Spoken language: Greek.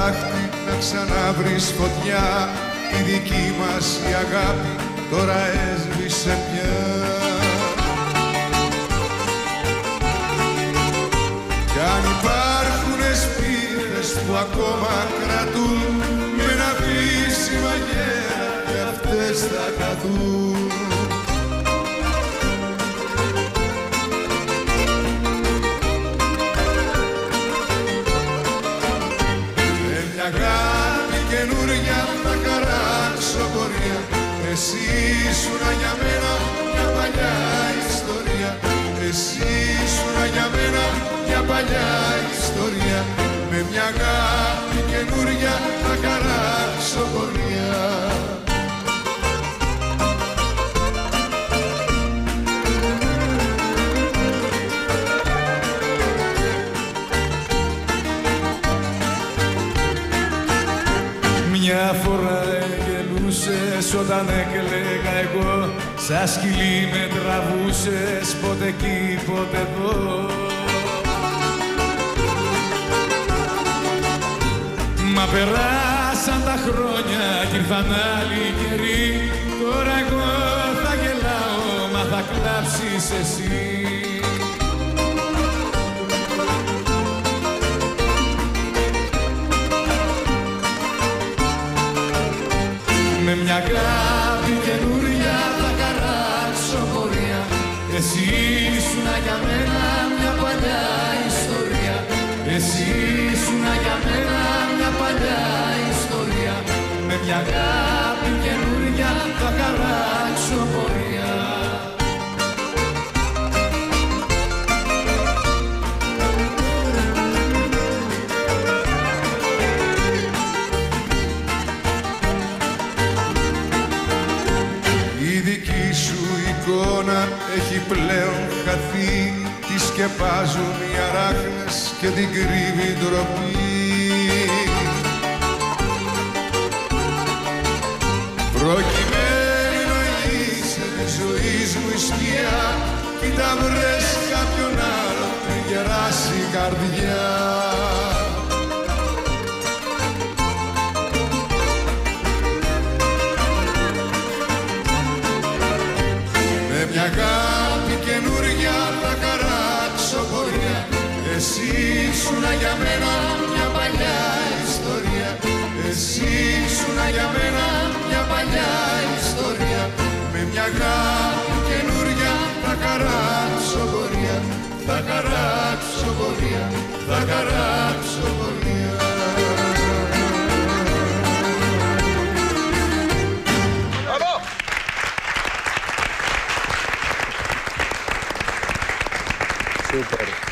στάχτη να ξαναβρεις φωτιά. Η δική μας η αγάπη τώρα έσβησε πια. Κι αν υπάρχουνε σπίθες που ακόμα κρατούν με ένα πίσιμα γέρα κι αυτές θα καθούν. Με μια αγάπη καινούρια θα χαράξω πορεία. Εσύ ήσουνα για μένα μια παλιά ιστορία. Εσύ ήσουνα για μένα μια παλιά ιστορία. Με μια αγάπη καινούρια θα χαράξω πορεία. Μια φορά γελούσες όταν έκλαιγα εγώ, σαν σκυλί με τραβούσες ποτέ εκεί ποτέ εδώ. Μα περάσαν τα χρόνια κι ήρθαν άλλοι καιροί. Τώρα εγώ θα γελάω, μα θα κλάψεις εσύ. Με μια αγάπη καινούρια θα χαράξω πορεία. Εσύ ήσουνα για μένα μια παλιά ιστορία. Εσύ ήσουνα για μένα μια παλιά ιστορία. Με μια αγάπη καινούρια θα χαράξω πορεία. Η δική σου εικόνα έχει πλέον χαθεί. Τη σκεπάζουν οι αράχνες και την κρύβει η ντροπή. Προκειμένου να είσαι της ζωής μου η σκιά, κοίτα βρες κάποιον άλλο πριν γεράσει η καρδιά. Με μια αγάπη καινούρια θα χαράξω πορεία. Εσύ ήσουνα για μένα μια παλιά ιστορία. Εσύ ήσουνα για μένα μια παλιά ιστορία. Με μια αγάπη καινούρια θα χαράξω πορεία. Θα χαράξω πορεία. Θα χαράξω πορεία. Super.